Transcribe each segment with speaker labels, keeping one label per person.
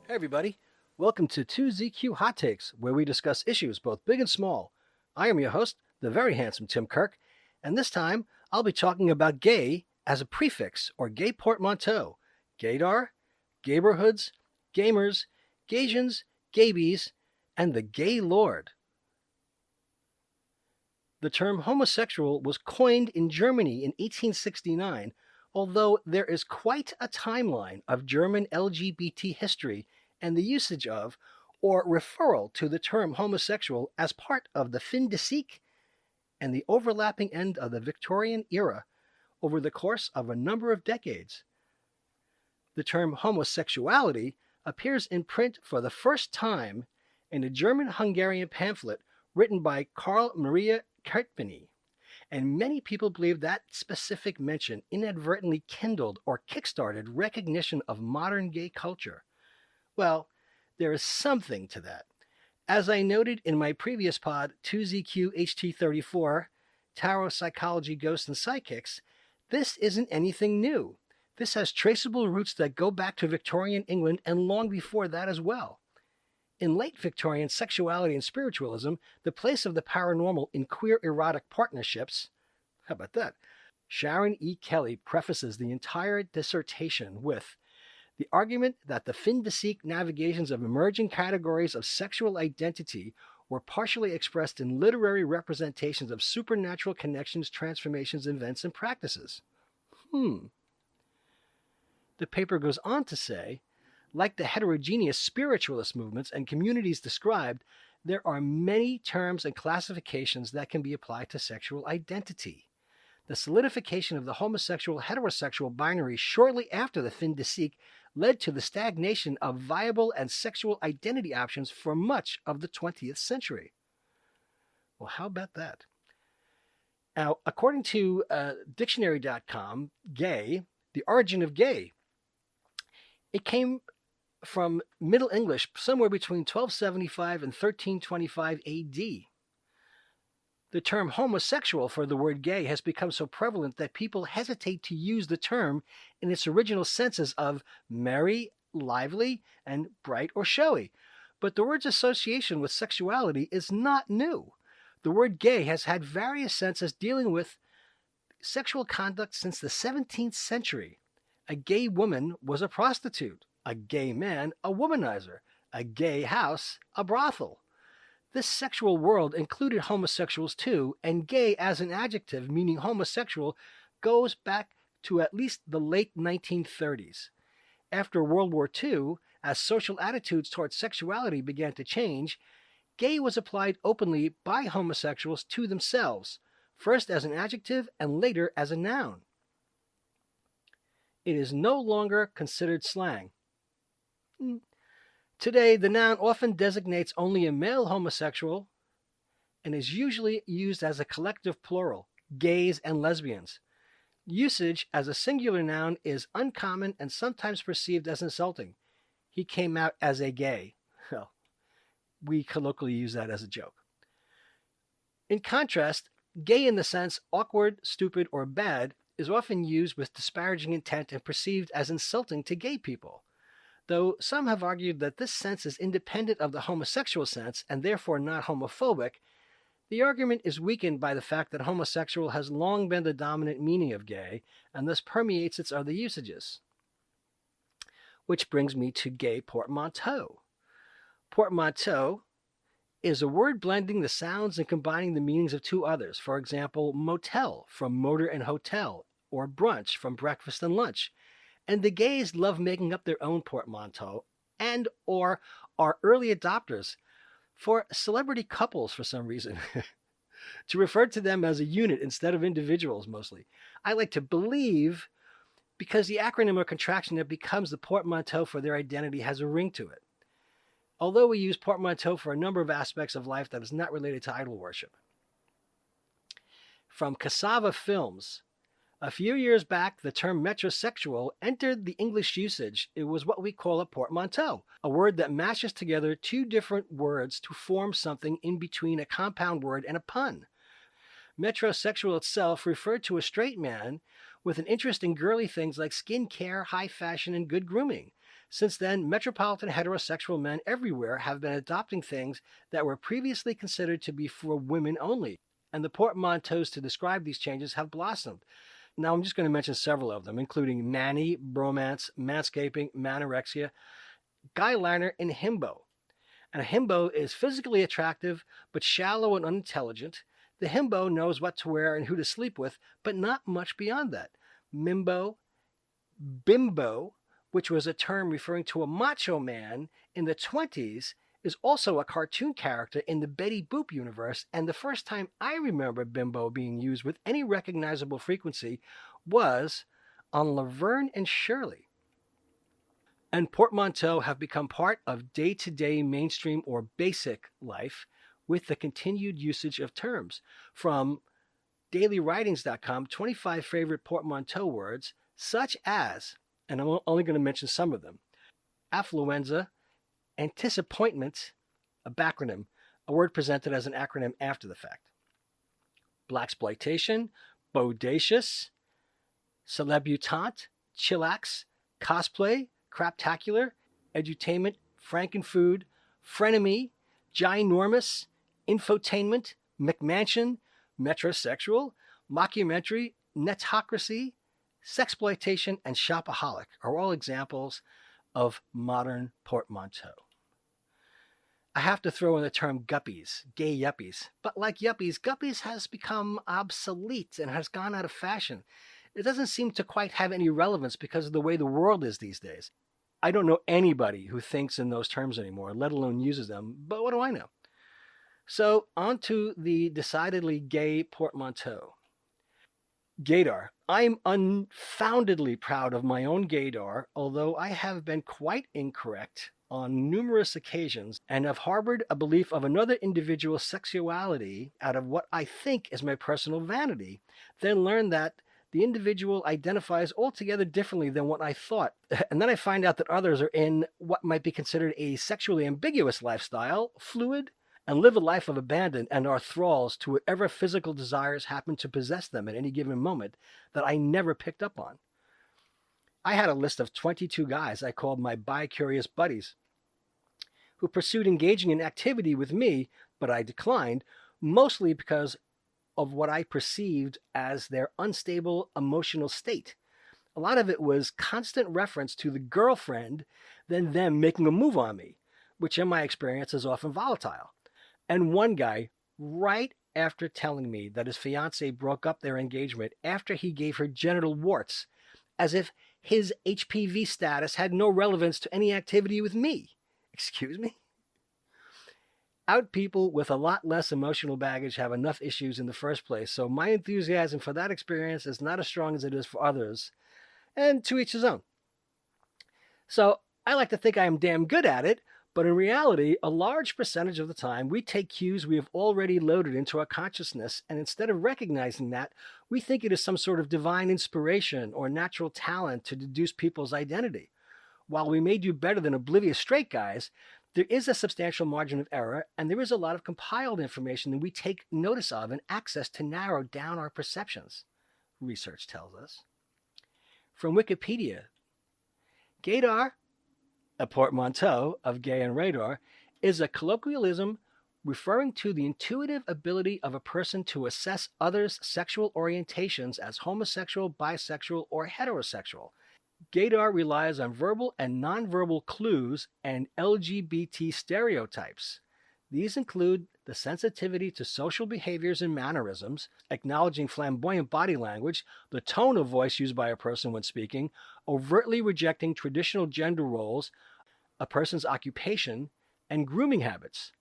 Speaker 1: Hey everybody, welcome to 2ZQ Hot Takes, where we discuss issues both big and small. I am your host, the very handsome Tim Kirk, and this time I'll be talking about gay as a prefix or gay portmanteau, Gaydar, Gayborhoods, Gaymers, Gaysians, Gaybies, and the Gay Lord. The term homosexual was coined in Germany in 1869, although there is quite a timeline of German LGBT history and the usage of, or referral to the term homosexual as part of the fin de siècle and the overlapping end of the Victorian era over the course of a number of decades. The term homosexuality appears in print for the first time in a German-Hungarian pamphlet written by Karl Maria Kertbeny, and many people believe that specific mention inadvertently kindled or kickstarted recognition of modern gay culture. Well, there is something to that. As I noted in my previous pod, 2ZQHT64, Tarot Psychology, Ghosts, and Psychics, this isn't anything new. This has traceable roots that go back to Victorian England and long before that as well. In late Victorian sexuality and spiritualism, the place of the paranormal in queer erotic partnerships, how about that? Sharon E. Kelly prefaces the entire dissertation with the argument that the fin de siècle navigations of emerging categories of sexual identity were partially expressed in literary representations of supernatural connections, transformations, events, and practices. The paper goes on to say, like the heterogeneous spiritualist movements and communities described, there are many terms and classifications that can be applied to sexual identity. The solidification of the homosexual-heterosexual binary shortly after the fin de siècle led to the stagnation of viable and sexual identity options for much of the 20th century. Well, how about that? Now, according to dictionary.com, gay, the origin of gay, it came from Middle English somewhere between 1275 and 1325 AD. The term homosexual for the word gay has become so prevalent that people hesitate to use the term in its original senses of merry, lively, and bright or showy. But the word's association with sexuality is not new. The word gay has had various senses dealing with sexual conduct since the 17th century. A gay woman was a prostitute, a gay man a womanizer, a gay house a brothel. This sexual world included homosexuals too, and gay as an adjective meaning homosexual goes back to at least the late 1930s. After World War II, as social attitudes towards sexuality began to change, gay was applied openly by homosexuals to themselves, first as an adjective and later as a noun. It is no longer considered slang. Today, the noun often designates only a male homosexual and is usually used as a collective plural, gays and lesbians. Usage as a singular noun is uncommon and sometimes perceived as insulting. He came out as a gay. Well, we colloquially use that as a joke. In contrast, gay in the sense awkward, stupid, or bad is often used with disparaging intent and perceived as insulting to gay people. Though some have argued that this sense is independent of the homosexual sense and therefore not homophobic, the argument is weakened by the fact that homosexual has long been the dominant meaning of gay and thus permeates its other usages. Which brings me to gay portmanteau. Portmanteau is a word blending the sounds and combining the meanings of two others. For example, motel from motor and hotel, or brunch from breakfast and lunch. And the gays love making up their own portmanteau and or are early adopters for celebrity couples for some reason, to refer to them as a unit instead of individuals mostly. I like to believe because the acronym or contraction that becomes the portmanteau for their identity has a ring to it. Although we use portmanteau for a number of aspects of life that is not related to idol worship. From Cassava Films, A few years back, the term metrosexual entered the English usage. It was what we call a portmanteau, a word that mashes together two different words to form something in between a compound word and a pun. Metrosexual itself referred to a straight man with an interest in girly things like skincare, high fashion, and good grooming. Since then, metropolitan heterosexual men everywhere have been adopting things that were previously considered to be for women only, and the portmanteaus to describe these changes have blossomed. Now, I'm just going to mention several of them, including manny, bromance, manscaping, manorexia, guyliner, and himbo. And a himbo is physically attractive but shallow and unintelligent. The himbo knows what to wear and who to sleep with, but not much beyond that. Mimbo, bimbo, which was a term referring to a macho man in the 20s, is also a cartoon character in the Betty Boop universe, and the first time I remember bimbo being used with any recognizable frequency was on Laverne and Shirley. And portmanteaux have become part of day-to-day mainstream or basic life with the continued usage of terms. From dailywritings.com, 25 favorite portmanteau words, such as, and I'm only going to mention some of them, affluenza, anticipantment, a backronym, a word presented as an acronym after the fact. Blaxploitation, bodacious, celebutante, chillax, cosplay, craptacular, edutainment, frankenfood, frenemy, ginormous, infotainment, McMansion, metrosexual, mockumentary, netocracy, sexploitation, and shopaholic are all examples of modern portmanteau. I have to throw in the term guppies, gay yuppies. But like yuppies, guppies has become obsolete and has gone out of fashion. It doesn't seem to quite have any relevance because of the way the world is these days. I don't know anybody who thinks in those terms anymore, let alone uses them, but what do I know? So on to the decidedly gay portmanteau. Gaydar. I'm unfoundedly proud of my own gaydar, although I have been quite incorrect on numerous occasions and have harbored a belief of another individual's sexuality out of what I think is my personal vanity, then learn that the individual identifies altogether differently than what I thought. And then I find out that others are in what might be considered a sexually ambiguous lifestyle, fluid, and live a life of abandon and are thralls to whatever physical desires happen to possess them at any given moment that I never picked up on. I had a list of 22 guys I called my bi-curious buddies who pursued engaging in activity with me, but I declined, mostly because of what I perceived as their unstable emotional state. A lot of it was constant reference to the girlfriend, then them making a move on me, which in my experience is often volatile. And one guy, right after telling me that his fiancée broke up their engagement after he gave her genital warts, as if his HPV status had no relevance to any activity with me. Excuse me? Out people with a lot less emotional baggage have enough issues in the first place, so my enthusiasm for that experience is not as strong as it is for others, and to each his own. So I like to think I am damn good at it, but in reality, a large percentage of the time, we take cues we have already loaded into our consciousness, and instead of recognizing that, we think it is some sort of divine inspiration or natural talent to deduce people's identity. While we may do better than oblivious straight guys, there is a substantial margin of error, and there is a lot of compiled information that we take notice of and access to narrow down our perceptions, research tells us. From Wikipedia, Gaydar, a portmanteau of gay and radar, is a colloquialism referring to the intuitive ability of a person to assess others' sexual orientations as homosexual, bisexual, or heterosexual. Gaydar relies on verbal and nonverbal clues and LGBT stereotypes. These include the sensitivity to social behaviors and mannerisms, acknowledging flamboyant body language, the tone of voice used by a person when speaking, overtly rejecting traditional gender roles, a person's occupation, and grooming habits.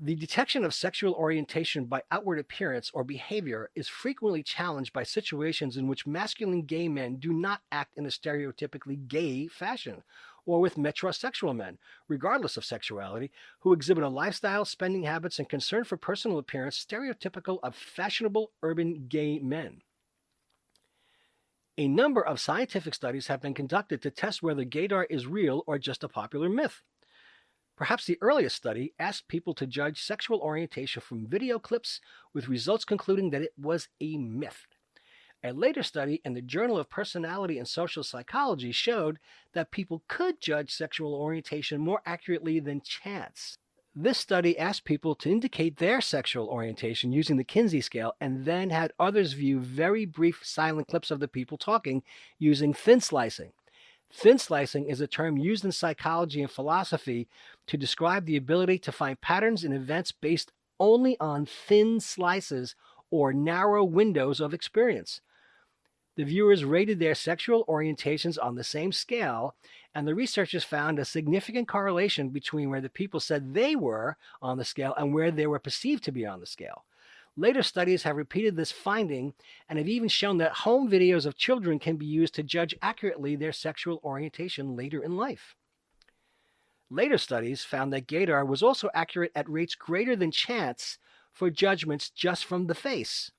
Speaker 1: The detection of sexual orientation by outward appearance or behavior is frequently challenged by situations in which masculine gay men do not act in a stereotypically gay fashion, or with metrosexual men, regardless of sexuality, who exhibit a lifestyle, spending habits, and concern for personal appearance stereotypical of fashionable urban gay men. A number of scientific studies have been conducted to test whether gaydar is real or just a popular myth. Perhaps the earliest study asked people to judge sexual orientation from video clips, with results concluding that it was a myth. A later study in the Journal of Personality and Social Psychology showed that people could judge sexual orientation more accurately than chance. This study asked people to indicate their sexual orientation using the Kinsey scale and then had others view very brief silent clips of the people talking using thin slicing. Thin slicing is a term used in psychology and philosophy to describe the ability to find patterns in events based only on thin slices or narrow windows of experience. The viewers rated their sexual orientations on the same scale, and the researchers found a significant correlation between where the people said they were on the scale and where they were perceived to be on the scale. Later studies have repeated this finding and have even shown that home videos of children can be used to judge accurately their sexual orientation later in life. Later studies found that gaydar was also accurate at rates greater than chance for judgments just from the face.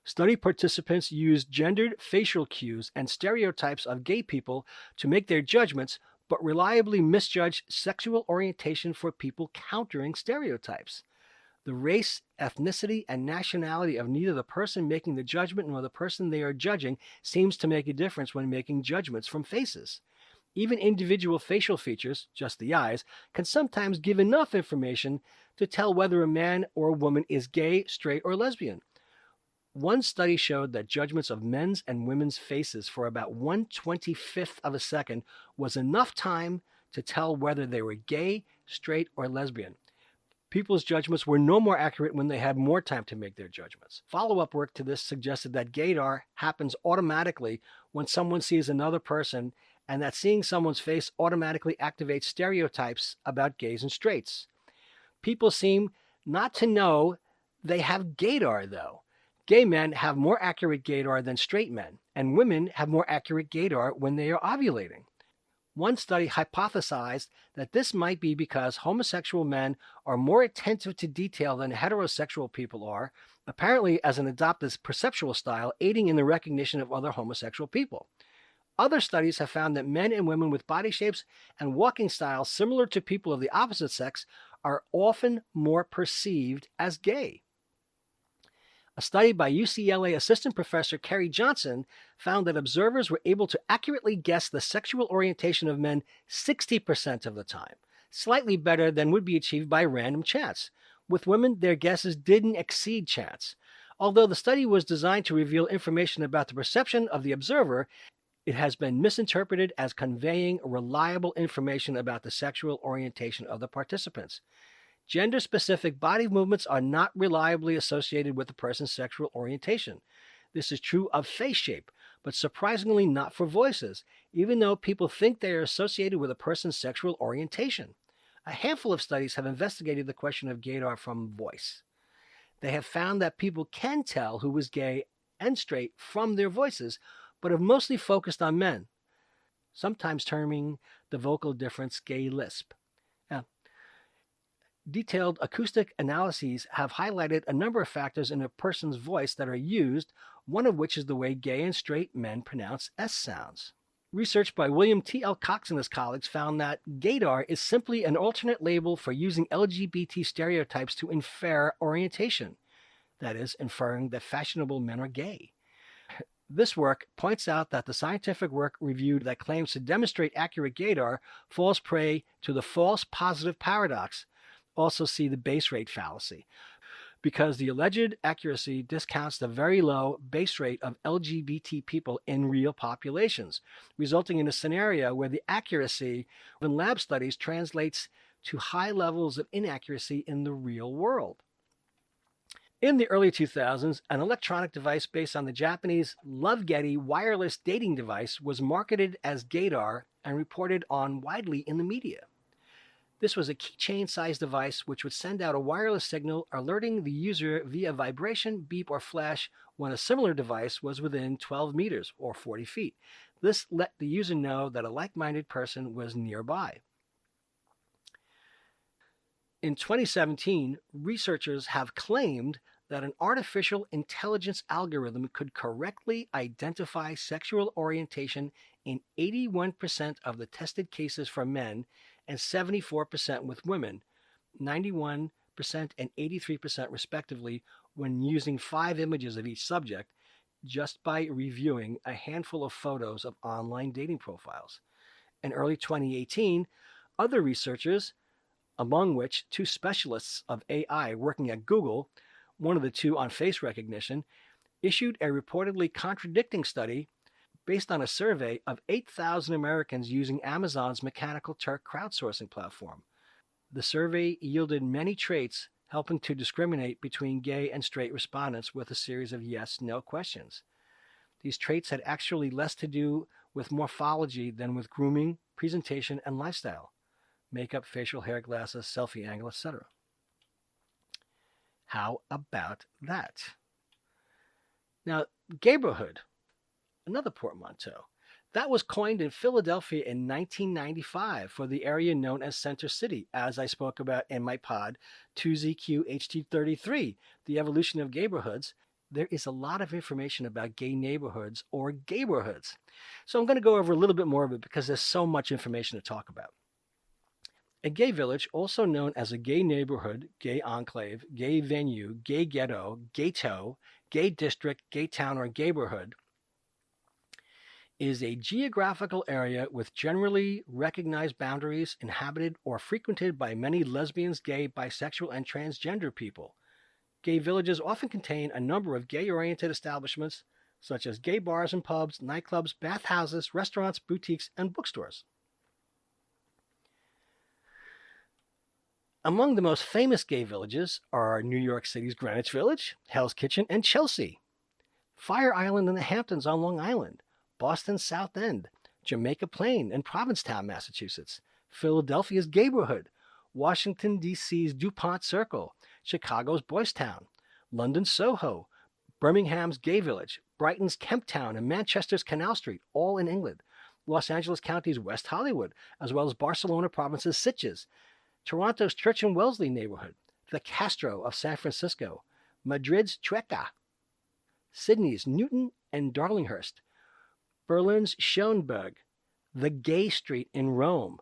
Speaker 1: Study participants used gendered facial cues and stereotypes of gay people to make their judgments, but reliably misjudged sexual orientation for people countering stereotypes. The race, ethnicity, and nationality of neither the person making the judgment nor the person they are judging seems to make a difference when making judgments from faces. Even individual facial features, just the eyes, can sometimes give enough information to tell whether a man or a woman is gay, straight, or lesbian. One study showed that judgments of men's and women's faces for about 1/25th of a second was enough time to tell whether they were gay, straight, or lesbian. People's judgments were no more accurate when they had more time to make their judgments. Follow-up work to this suggested that gaydar happens automatically when someone sees another person, and that seeing someone's face automatically activates stereotypes about gays and straights. People seem not to know they have gaydar, though. Gay men have more accurate gaydar than straight men, and women have more accurate gaydar when they are ovulating. One study hypothesized that this might be because homosexual men are more attentive to detail than heterosexual people are, apparently as an adopted perceptual style, aiding in the recognition of other homosexual people. Other studies have found that men and women with body shapes and walking styles similar to people of the opposite sex are often more perceived as gay. A study by UCLA assistant professor Kerry Johnson found that observers were able to accurately guess the sexual orientation of men 60% of the time, slightly better than would be achieved by random chance. With women, their guesses didn't exceed chance. Although the study was designed to reveal information about the perception of the observer, it has been misinterpreted as conveying reliable information about the sexual orientation of the participants. Gender-specific body movements are not reliably associated with a person's sexual orientation. This is true of face shape, but surprisingly not for voices, even though people think they are associated with a person's sexual orientation. A handful of studies have investigated the question of gaydar from voice. They have found that people can tell who is gay and straight from their voices, but have mostly focused on men, sometimes terming the vocal difference gay lisp. Detailed acoustic analyses have highlighted a number of factors in a person's voice that are used, one of which is the way gay and straight men pronounce S sounds. Research by William T. L. Cox and his colleagues found that gaydar is simply an alternate label for using LGBT stereotypes to infer orientation, that is, inferring that fashionable men are gay. This work points out that the scientific work reviewed that claims to demonstrate accurate gaydar falls prey to the false positive paradox. Also see the base rate fallacy, because the alleged accuracy discounts the very low base rate of LGBT people in real populations, resulting in a scenario where the accuracy in lab studies translates to high levels of inaccuracy in the real world. In the early 2000s, an electronic device based on the Japanese Lovegetty wireless dating device was marketed as gaydar and reported on widely in the media. This was a keychain-sized device which would send out a wireless signal alerting the user via vibration, beep, or flash when a similar device was within 12 meters or 40 feet. This let the user know that a like-minded person was nearby. In 2017, researchers have claimed that an artificial intelligence algorithm could correctly identify sexual orientation in 81% of the tested cases for men and 74% with women, 91% and 83% respectively, when using 5 images of each subject, just by reviewing a handful of photos of online dating profiles. In early 2018, other researchers, among which 2 specialists of AI working at Google, one of the 2 on face recognition, issued a reportedly contradicting study based on a survey of 8,000 Americans using Amazon's Mechanical Turk crowdsourcing platform. The survey yielded many traits helping to discriminate between gay and straight respondents with a series of yes/no questions. These traits had actually less to do with morphology than with grooming, presentation, and lifestyle: makeup, facial hair, glasses, selfie angle, etc. How about that? Now, Gayborhood, another portmanteau, that was coined in Philadelphia in 1995 for the area known as Center City, as I spoke about in my pod 2ZQHT63, The Evolution of Gayborhoods. There is a lot of information about gay neighborhoods or Gayborhoods. So I'm going to go over a little bit more of it because there's so much information to talk about. A gay village, also known as a gay neighborhood, gay enclave, gay venue, gay ghetto, gayto, gay district, gay town, or Gayborhood, is a geographical area with generally recognized boundaries inhabited or frequented by many lesbians, gay, bisexual, and transgender people. Gay villages often contain a number of gay-oriented establishments, such as gay bars and pubs, nightclubs, bathhouses, restaurants, boutiques, and bookstores. Among the most famous gay villages are New York City's Greenwich Village, Hell's Kitchen, and Chelsea, Fire Island in the Hamptons on Long Island, Boston's South End, Jamaica Plain and Provincetown, Massachusetts, Philadelphia's Gayborhood, Washington, D.C.'s DuPont Circle, Chicago's Boys Town, London's Soho, Birmingham's Gay Village, Brighton's Kemp Town, and Manchester's Canal Street, all in England, Los Angeles County's West Hollywood, as well as Barcelona Province's Sitges, Toronto's Church and Wellesley neighborhood, the Castro of San Francisco, Madrid's Chueca, Sydney's Newton and Darlinghurst, Berlin's Schönberg, the Gay Street in Rome,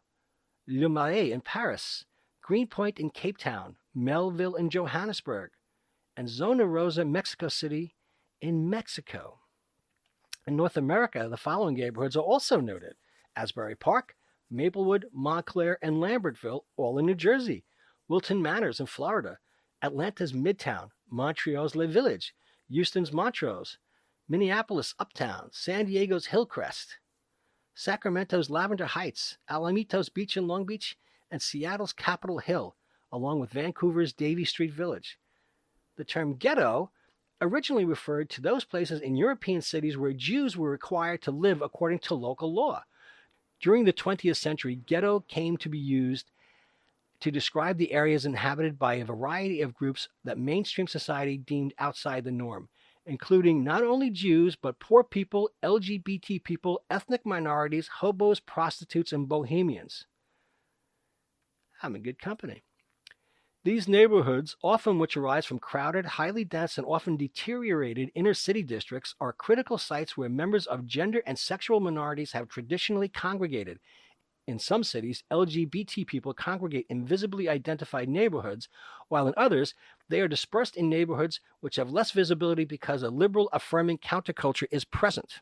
Speaker 1: Le Marais in Paris, Greenpoint in Cape Town, Melville in Johannesburg, and Zona Rosa, Mexico City in Mexico. In North America, the following neighborhoods are also noted: Asbury Park, Maplewood, Montclair, and Lambertville, all in New Jersey, Wilton Manors in Florida, Atlanta's Midtown, Montreal's Le Village, Houston's Montrose, Minneapolis Uptown, San Diego's Hillcrest, Sacramento's Lavender Heights, Alamitos Beach in Long Beach, and Seattle's Capitol Hill, along with Vancouver's Davie Street Village. The term ghetto originally referred to those places in European cities where Jews were required to live according to local law. During the 20th century, ghetto came to be used to describe the areas inhabited by a variety of groups that mainstream society deemed outside the norm, including not only Jews, but poor people, LGBT people, ethnic minorities, hobos, prostitutes, and bohemians. I'm in good company. These neighborhoods, often which arise from crowded, highly dense, and often deteriorated inner city districts, are critical sites where members of gender and sexual minorities have traditionally congregated. In some cities, LGBT people congregate in visibly identified neighborhoods, while in others, they are dispersed in neighborhoods which have less visibility because a liberal, affirming counterculture is present.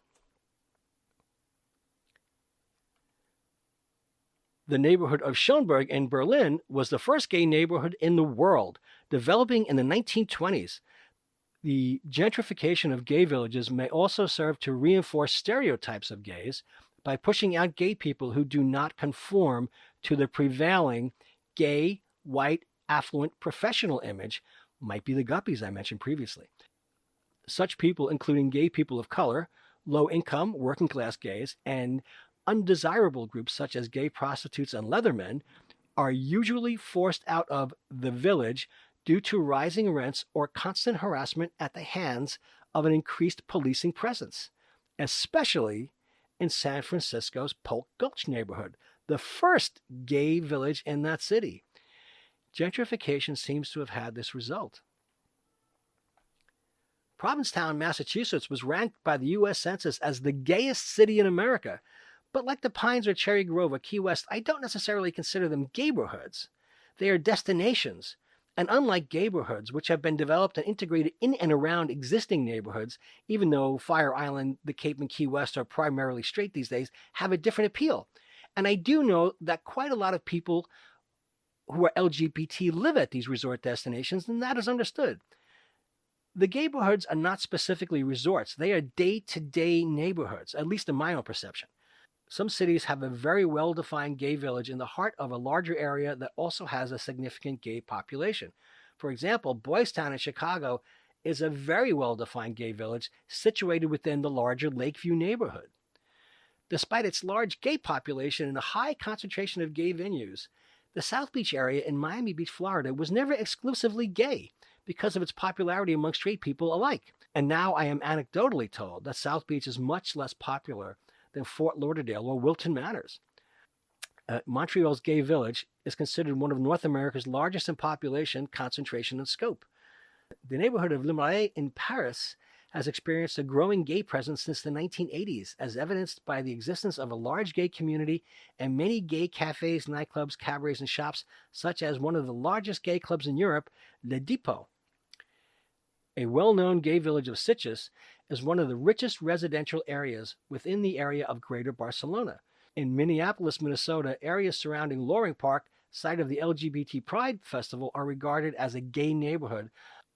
Speaker 1: The neighborhood of Schönberg in Berlin was the first gay neighborhood in the world, developing in the 1920s. The gentrification of gay villages may also serve to reinforce stereotypes of gays by pushing out gay people who do not conform to the prevailing gay, white, affluent, professional image, might be the guppies I mentioned previously. Such people, including gay people of color, low-income, working-class gays, and undesirable groups such as gay prostitutes and leathermen, are usually forced out of the village due to rising rents or constant harassment at the hands of an increased policing presence, especially in San Francisco's Polk Gulch neighborhood, the first gay village in that city. Gentrification seems to have had this result. Provincetown, Massachusetts was ranked by the U.S. Census as the gayest city in America. But like the Pines or Cherry Grove or Key West, I don't necessarily consider them Gayborhoods. They are destinations. And unlike Gayborhoods, which have been developed and integrated in and around existing neighborhoods, even though Fire Island, the Cape, and Key West are primarily straight these days, have a different appeal. And I do know that quite a lot of people who are LGBT live at these resort destinations, and that is understood. The Gayborhoods are not specifically resorts. They are day-to-day neighborhoods, at least in my own perception. Some cities have a very well-defined gay village in the heart of a larger area that also has a significant gay population. For example, Boys Town in Chicago is a very well-defined gay village situated within the larger Lakeview neighborhood. Despite its large gay population and a high concentration of gay venues, the South Beach area in Miami Beach, Florida was never exclusively gay because of its popularity among straight people alike. And now I am anecdotally told that South Beach is much less popular than Fort Lauderdale or Wilton Manors. Montreal's gay village is considered one of North America's largest in population, concentration, and scope. The neighborhood of Le Marais in Paris has experienced a growing gay presence since the 1980s, as evidenced by the existence of a large gay community and many gay cafes, nightclubs, cabarets, and shops, such as one of the largest gay clubs in Europe, Le Depot. A well-known gay village of Sitges is one of the richest residential areas within the area of Greater Barcelona. In Minneapolis, Minnesota, areas surrounding Loring Park, site of the LGBT Pride Festival, are regarded as a gay neighborhood,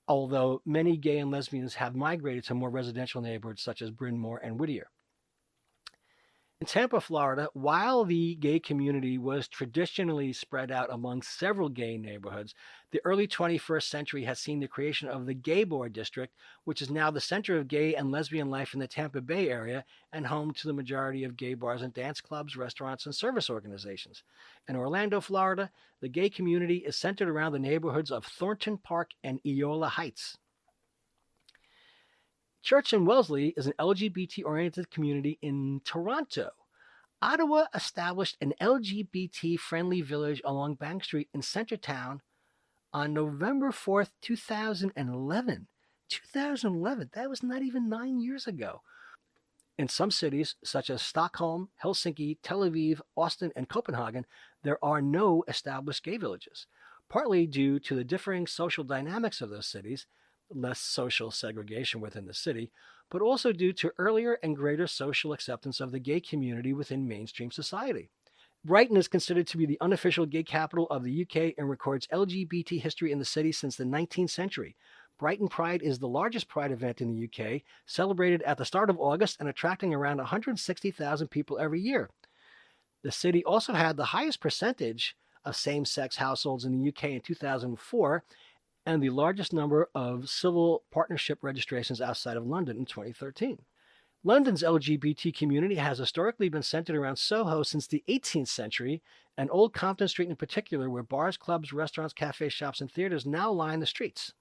Speaker 1: although many gay and lesbians have migrated to more residential neighborhoods such as Bryn Mawr and Whittier. In Tampa, Florida, while the gay community was traditionally spread out among several gay neighborhoods, the early 21st century has seen the creation of the Gaybor district, which is now the center of gay and lesbian life in the Tampa Bay area and home to the majority of gay bars and dance clubs, restaurants, and service organizations. In Orlando, Florida, the gay community is centered around the neighborhoods of Thornton Park and Eola Heights. Church and Wellesley is an LGBT-oriented community in Toronto. Ottawa established an LGBT-friendly village along Bank Street in Centertown on November 4th, 2011. 2011, that was not even 9 years ago. In some cities, such as Stockholm, Helsinki, Tel Aviv, Austin, and Copenhagen, there are no established gay villages, partly due to the differing social dynamics of those cities, less social segregation within the city, but also due to earlier and greater social acceptance of the gay community within mainstream society. Brighton is considered to be the unofficial gay capital of the UK and records LGBT history in the city since the 19th century. Brighton Pride is the largest pride event in the UK, celebrated at the start of August and attracting around 160,000 people every year. The city also had the highest percentage of same-sex households in the UK in 2004, and the largest number of civil partnership registrations outside of London in 2013. London's LGBT community has historically been centered around Soho since the 18th century, and Old Compton Street in particular, where bars, clubs, restaurants, cafes, shops, and theaters now line the streets.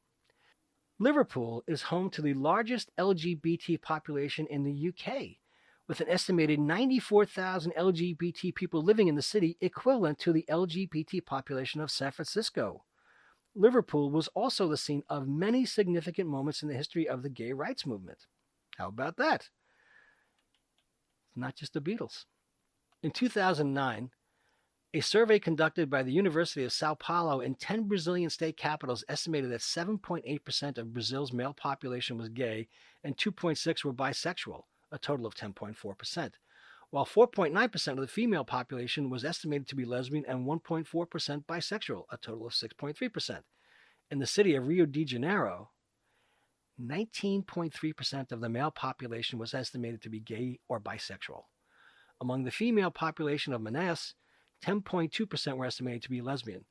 Speaker 1: Liverpool is home to the largest LGBT population in the UK, with an estimated 94,000 LGBT people living in the city, equivalent to the LGBT population of San Francisco. Liverpool was also the scene of many significant moments in the history of the gay rights movement. How about that? It's not just the Beatles. In 2009, a survey conducted by the University of Sao Paulo in 10 Brazilian state capitals estimated that 7.8% of Brazil's male population was gay and 2.6% were bisexual, a total of 10.4%. While 4.9% of the female population was estimated to be lesbian and 1.4% bisexual, a total of 6.3%. In the city of Rio de Janeiro, 19.3% of the male population was estimated to be gay or bisexual. Among the female population of Manaus, 10.2% were estimated to be lesbian.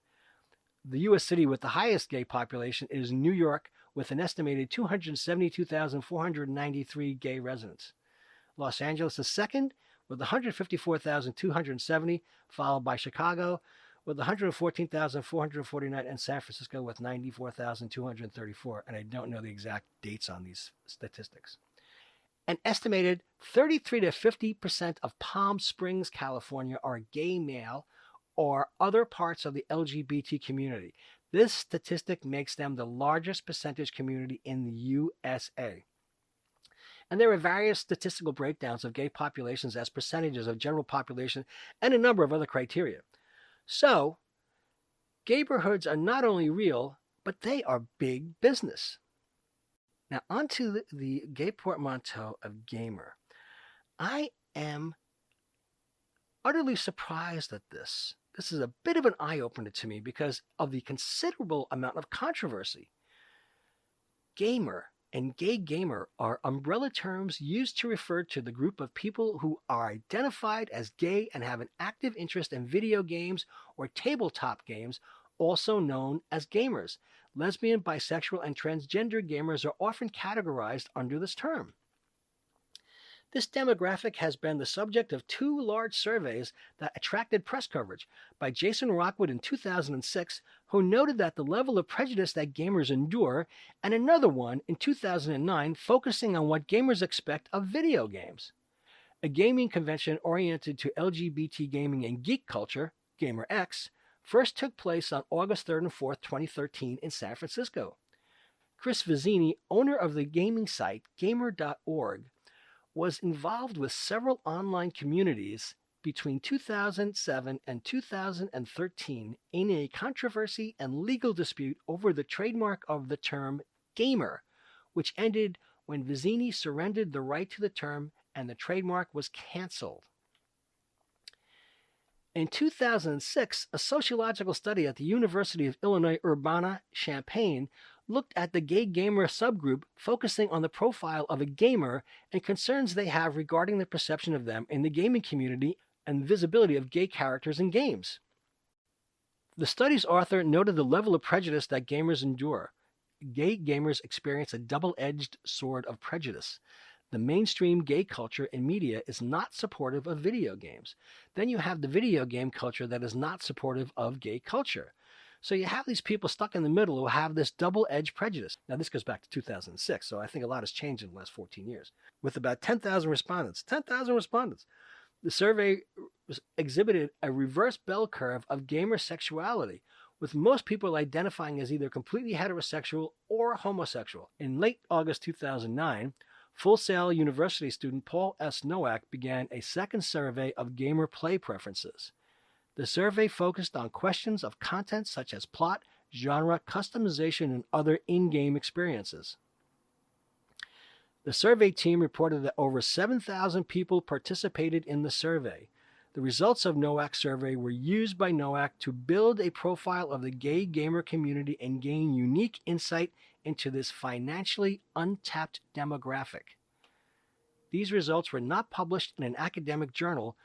Speaker 1: The U.S. city with the highest gay population is New York, with an estimated 272,493 gay residents. Los Angeles is second, with 154,270, followed by Chicago with 114,449, and San Francisco with 94,234. And I don't know the exact dates on these statistics. An estimated 33 to 50% of Palm Springs, California are gay male or other parts of the LGBT community. This statistic makes them the largest percentage community in the USA. And there are various statistical breakdowns of gay populations as percentages of general population and a number of other criteria. So, Gayborhoods are not only real, but they are big business. Now, on to the Gay Portmanteaux of gamer. I am utterly surprised at this. This is a bit of an eye-opener to me because of the considerable amount of controversy. Gamer and gay gamer are umbrella terms used to refer to the group of people who are identified as gay and have an active interest in video games or tabletop games, also known as gamers. Lesbian, bisexual, and transgender gamers are often categorized under this term. This demographic has been the subject of two large surveys that attracted press coverage by Jason Rockwood in 2006, who noted that the level of prejudice that gamers endure, and another one in 2009 focusing on what gamers expect of video games. A gaming convention oriented to LGBT gaming and geek culture, GamerX, first took place on August 3rd and 4th, 2013 in San Francisco. Chris Vizzini, owner of the gaming site Gamer.org, was involved with several online communities between 2007 and 2013 in a controversy and legal dispute over the trademark of the term gamer, which ended when Vizzini surrendered the right to the term and the trademark was canceled. In 2006, a sociological study at the University of Illinois Urbana-Champaign looked at the gay gamer subgroup, focusing on the profile of a gamer and concerns they have regarding the perception of them in the gaming community and visibility of gay characters in games. The study's author noted the level of prejudice that gamers endure. Gay gamers experience a double-edged sword of prejudice. The mainstream gay culture and media is not supportive of video games. Then you have the video game culture that is not supportive of gay culture. So you have these people stuck in the middle who have this double-edged prejudice. Now, this goes back to 2006, so I think a lot has changed in the last 14 years. With about 10,000 respondents. The survey exhibited a reverse bell curve of gamer sexuality, with most people identifying as either completely heterosexual or homosexual. In late August 2009, Full Sail University student Paul S. Nowak began a second survey of gamer play preferences. The survey focused on questions of content such as plot, genre, customization, and other in-game experiences. The survey team reported that over 7,000 people participated in the survey. The results of Nowak's survey were used by Nowak to build a profile of the gay gamer community and gain unique insight into this financially untapped demographic. These results were not published in an academic journal,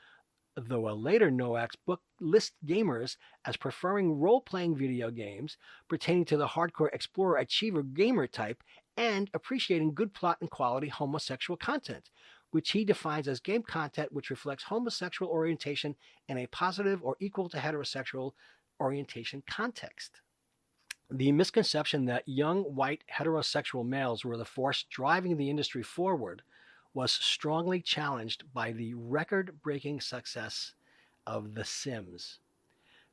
Speaker 1: though a later Nowak's book lists gamers as preferring role-playing video games pertaining to the hardcore explorer achiever gamer type and appreciating good plot and quality homosexual content, which he defines as game content which reflects homosexual orientation in a positive or equal to heterosexual orientation context. The misconception that young white heterosexual males were the force driving the industry forward was strongly challenged by the record-breaking success of The Sims.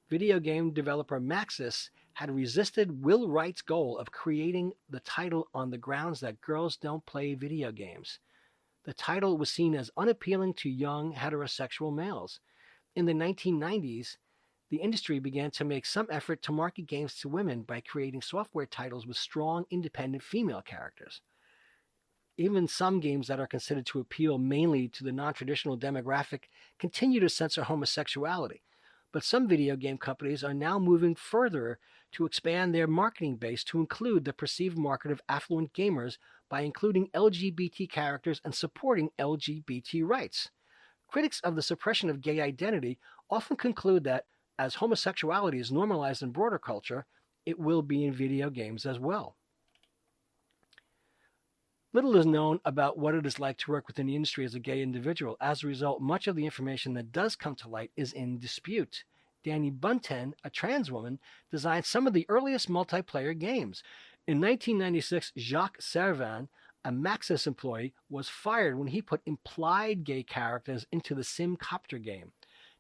Speaker 1: Video game developer Maxis had resisted Will Wright's goal of creating the title on the grounds that girls don't play video games. The title was seen as unappealing to young heterosexual males. In the 1990s, the industry began to make some effort to market games to women by creating software titles with strong, independent female characters. Even some games that are considered to appeal mainly to the non-traditional demographic continue to censor homosexuality, but some video game companies are now moving further to expand their marketing base to include the perceived market of affluent gamers by including LGBT characters and supporting LGBT rights. Critics of the suppression of gay identity often conclude that as homosexuality is normalized in broader culture, it will be in video games as well. Little is known about what it is like to work within the industry as a gay individual. As a result, much of the information that does come to light is in dispute. Danny Bunten, a trans woman, designed some of the earliest multiplayer games. In 1996, Jacques Servan, a Maxis employee, was fired when he put implied gay characters into the SimCopter game.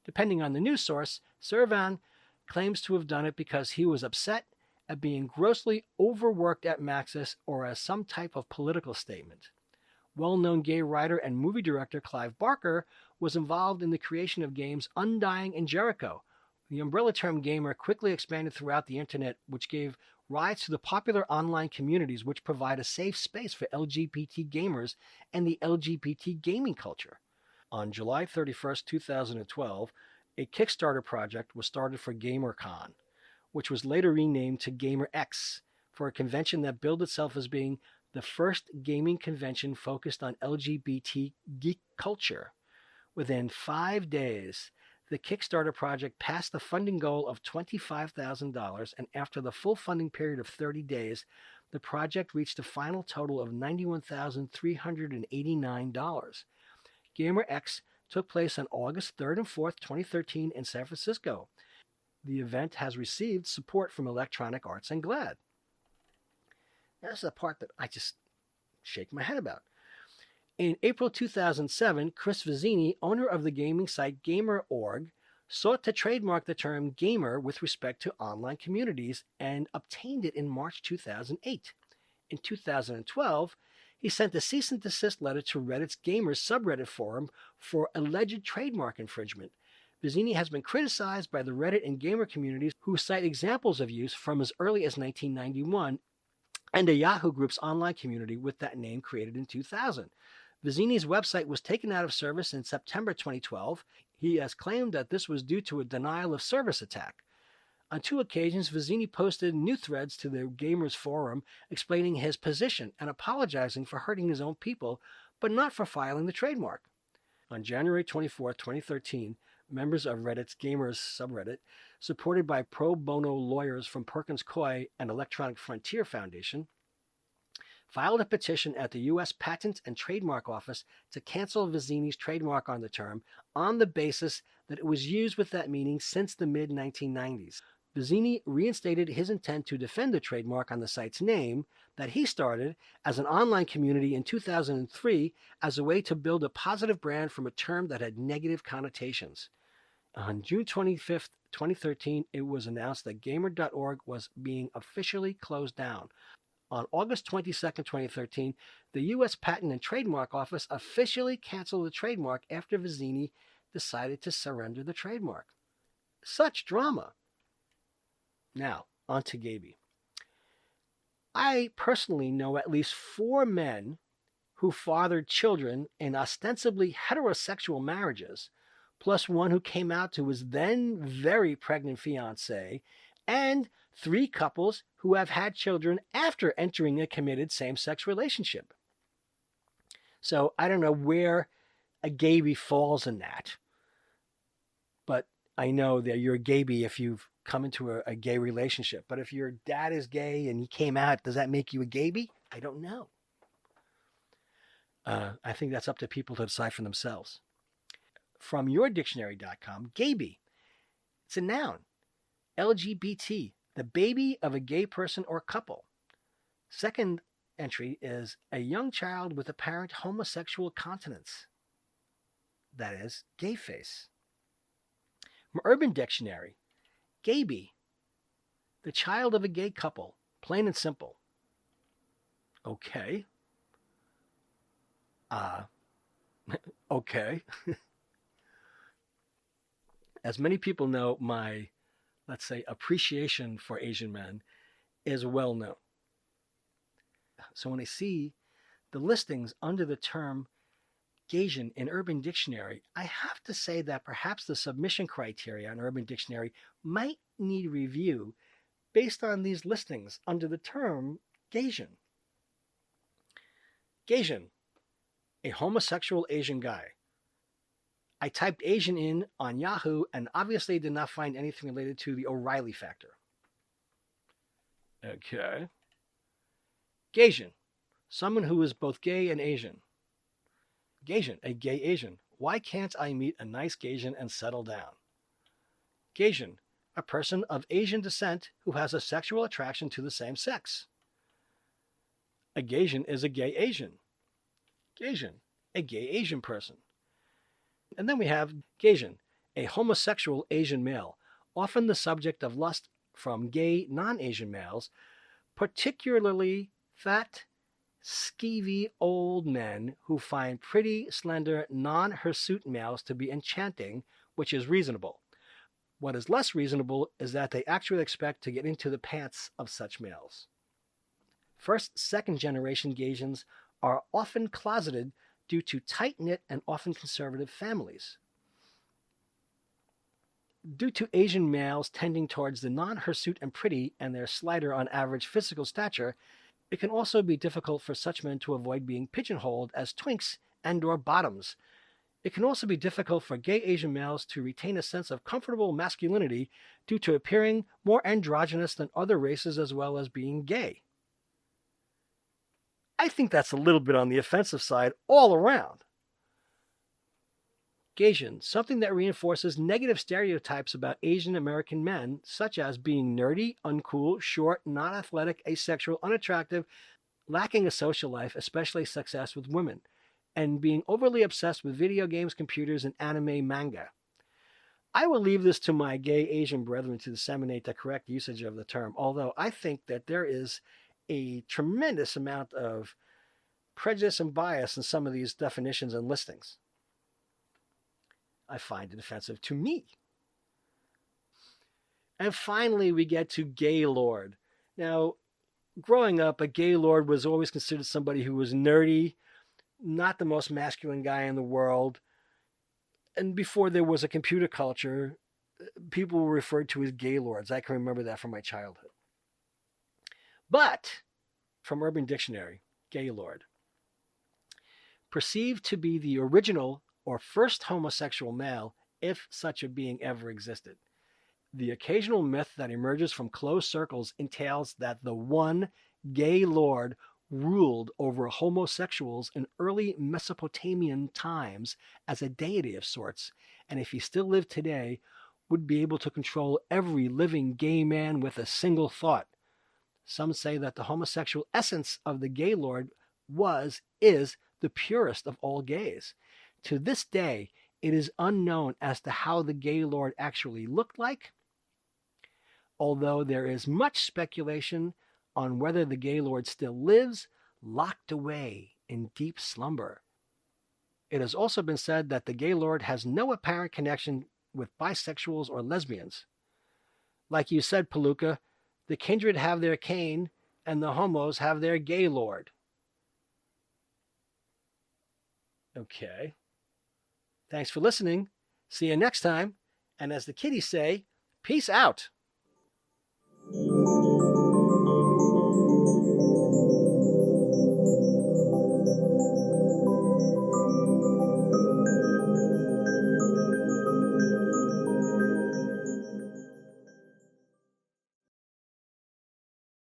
Speaker 1: Depending on the news source, Servan claims to have done it because he was upset at being grossly overworked at Maxis or as some type of political statement. Well-known gay writer and movie director Clive Barker was involved in the creation of games Undying and Jericho. The umbrella term gamer quickly expanded throughout the internet, which gave rise to the popular online communities which provide a safe space for LGBT gamers and the LGBT gaming culture. On July 31st, 2012, a Kickstarter project was started for GamerCon, which was later renamed to GamerX, for a convention that billed itself as being the first gaming convention focused on LGBT geek culture. Within 5 days, the Kickstarter project passed the funding goal of $25,000, and after the full funding period of 30 days, the project reached a final total of $91,389. GamerX took place on August 3rd and 4th, 2013 in San Francisco. The event has received support from Electronic Arts and GLAAD. That's the part that I just shake my head about. In April 2007, Chris Vizzini, owner of the gaming site Gamer.org, sought to trademark the term gamer with respect to online communities and obtained it in March 2008. In 2012, he sent a cease and desist letter to Reddit's Gamers subreddit forum for alleged trademark infringement. Vizzini has been criticized by the Reddit and gamer communities, who cite examples of use from as early as 1991 and a Yahoo Group's online community with that name created in 2000. Vizzini's website was taken out of service in September 2012. He has claimed that this was due to a denial of service attack. On 2 occasions, Vizzini posted new threads to the Gamers forum explaining his position and apologizing for hurting his own people, but not for filing the trademark. On January 24, 2013, members of Reddit's Gamers subreddit, supported by pro bono lawyers from Perkins Coie and Electronic Frontier Foundation, filed a petition at the U.S. Patent and Trademark Office to cancel Vizzini's trademark on the term on the basis that it was used with that meaning since the mid-1990s. Vizzini reinstated his intent to defend the trademark on the site's name that he started as an online community in 2003 as a way to build a positive brand from a term that had negative connotations. On June 25, 2013, it was announced that Gamer.org was being officially closed down. On August 22, 2013, the U.S. Patent and Trademark Office officially canceled the trademark after Vizzini decided to surrender the trademark. Such drama. Now, on to Gaybie. I personally know at least 4 men who fathered children in ostensibly heterosexual marriages, plus one who came out to his then very pregnant fiancée, and 3 couples who have had children after entering a committed same-sex relationship. So I don't know where a Gaybie falls in that, but I know that you're a Gaybie if you've come into a gay relationship. But if your dad is gay and he came out, does that make you a Gaybie? I don't know. I think that's up to people to decide for themselves. From yourdictionary.com, Gaybie. It's a noun. LGBT, the baby of a gay person or couple. Second entry is a young child with apparent homosexual continence. That is, gay face. From Urban Dictionary, Gaybie, the child of a gay couple, plain and simple. Okay. Okay. As many people know, my, let's say, appreciation for Asian men is well known. So when I see the listings under the term Gaysian in Urban Dictionary, I have to say that perhaps the submission criteria on Urban Dictionary might need review based on these listings under the term Gaysian. Gaysian, a homosexual Asian guy. I typed Asian in on Yahoo and obviously did not find anything related to the O'Reilly factor. Okay. Gaysian, someone who is both gay and Asian. Gaysian, a gay Asian. Why can't I meet a nice Gaysian and settle down? Gaysian, a person of Asian descent who has a sexual attraction to the same sex. A Gaysian is a gay Asian. Gaysian, a gay Asian person. And then we have Gaysian, a homosexual Asian male, often the subject of lust from gay non-Asian males, particularly fat, skeevy old men who find pretty, slender, non-hirsute males to be enchanting, which is reasonable. What is less reasonable is that they actually expect to get into the pants of such males. First, second generation Gaysians are often closeted due to tight-knit and often conservative families. Due to Asian males tending towards the non-hirsute and pretty and their slighter on average physical stature, it can also be difficult for such men to avoid being pigeonholed as twinks and/or bottoms. It can also be difficult for gay Asian males to retain a sense of comfortable masculinity due to appearing more androgynous than other races as well as being gay. I think that's a little bit on the offensive side all around. Gaysian, something that reinforces negative stereotypes about Asian American men, such as being nerdy, uncool, short, not athletic, asexual, unattractive, lacking a social life, especially success with women, and being overly obsessed with video games, computers, and anime manga. I will leave this to my gay Asian brethren to disseminate the correct usage of the term, although I think that there is a tremendous amount of prejudice and bias in some of these definitions and listings. I find it offensive to me. And finally, we get to Gaylord. Now, growing up, a Gaylord was always considered somebody who was nerdy, not the most masculine guy in the world. And before there was a computer culture, people were referred to as Gaylords. I can remember that from my childhood. But, from Urban Dictionary, Gaylord, perceived to be the original or first homosexual male, if such a being ever existed. The occasional myth that emerges from closed circles entails that the one gay lord ruled over homosexuals in early Mesopotamian times as a deity of sorts, and if he still lived today, would be able to control every living gay man with a single thought. Some say that the homosexual essence of the gay lord is the purest of all gays. To this day, it is unknown as to how the gay lord actually looked like, although there is much speculation on whether the gay lord still lives, locked away in deep slumber. It has also been said that the gay lord has no apparent connection with bisexuals or lesbians. Like you said, Palooka, the kindred have their Cain, and the homos have their gay lord. Okay. Thanks for listening. See you next time. And as the kiddies say, peace out.